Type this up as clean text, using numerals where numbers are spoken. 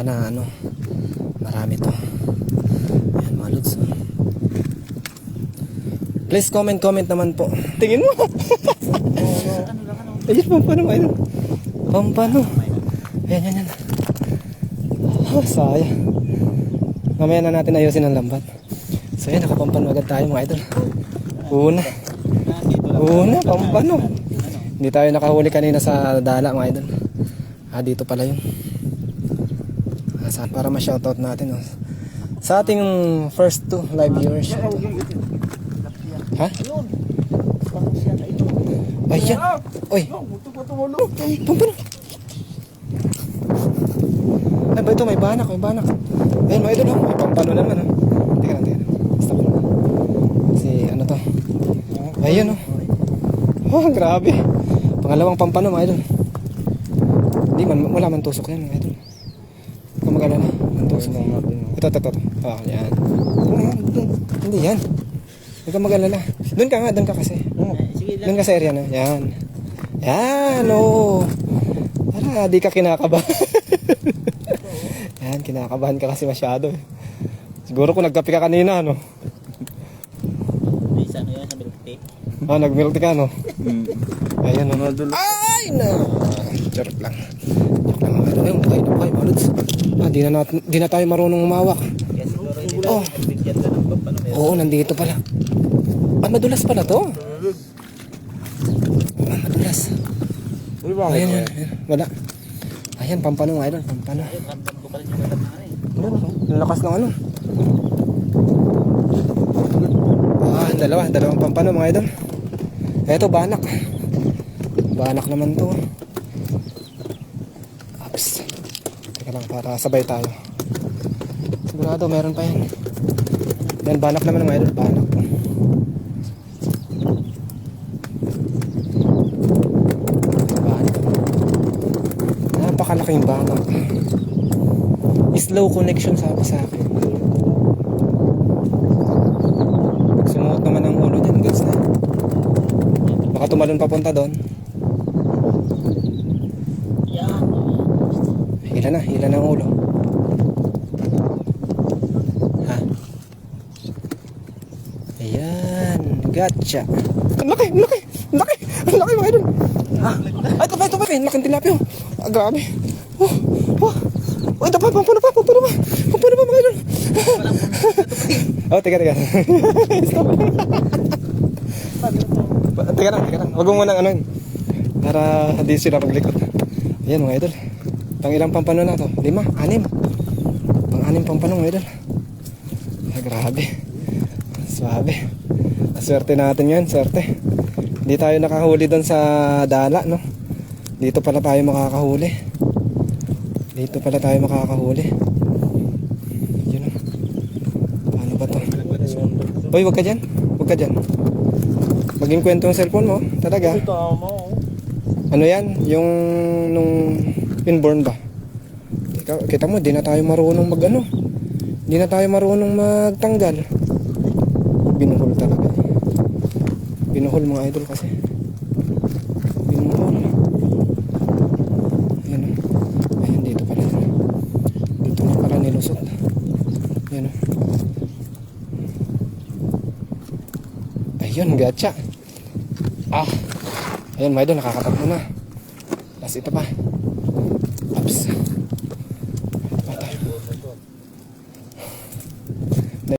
Na ano, marami to. Ayan mga lods. Please comment naman po. Tingin mo. Ayun, pampano mo. Ayun. Pampano. Ayan. Oh, sayang. Mamaya na natin ayusin ang lambat. So ayan, nakapampano agad tayo mga idol. Una, pampano. Hindi tayo nakahuli kanina sa dala mga idol. Dito pala yun. Para ma-shoutout natin sa ating first 2 live viewers. Ha? Ayan. Oy. Pampano. Ay ba ito? May banak. Ayun mga idol, may pampano naman. Teka lang. Stop lang. Ano to? Ayun grabe. Pangalawang pampano mga idol. Hindi man, wala man tusok yan mga idol. Kung mag-alala, ang tusok natin. Ito. Yan. Hindi yan. Huwag kang mag-alala. Doon ka kasi. Doon ka sa area na. Yan. Para di ka kinakabahan. Yan, kinakabahan ka kasi masyado. Siguro kung nagkape ka kanina, Isa yan sa milk tea. Nag-milk tea ka, Ayan, Ay, Charot lang. Ayun, buhay mga lods. Di na tayo marunong umawak. Oo, nandito pala. Madulas pala to. Madulas. Ayan. Wala. Ayan, pampano mga idol. Pampano. Ang lakas ng dalawang pampano mga idol. Eto, banak. Banak naman to. Oops. Teka lang, para sabay tayo. Sigurado meron pa yan. Yan, banak naman mga idol. Banak. Napakalaking banak. Slow connection sabi sa akin. Sumuot naman ang ulo dyan, guys na. Baka tumalon papunta doon. Hila na ang ulo. Ayan, gotcha. Ang laki mga idol. Ay, ito pa, laking tilapia. Grabe. Ito pa, pampano pa mga idol. Teka. Stop. Teka lang. Wag mo muna para hindi sila maglikot. Ayan mga idol. Pang ilang pampano na to? 5, 6. Pang 6 pampano mga idol. Grabe. Swabe. Swerte natin yan, swerte. Hindi tayo nakahuli doon sa dala, Dito pala tayo makakahuli. Yun. Paano ba to? Uy, wag ka dyan. Maging kwento yung cellphone mo. Talaga. Ano yan? Yung nung inborn ba? Kita mo, di na tayo marunong Di na tayo marunong magtanggal. Binuhol talaga. Binuhol mga idol kasi. Binuhol. Ayan, dito pala. Dito na pala nilusot. Ayan. Ayun, gacha. Ayun mga idol, nakakatakbo na. Tapos ito pa.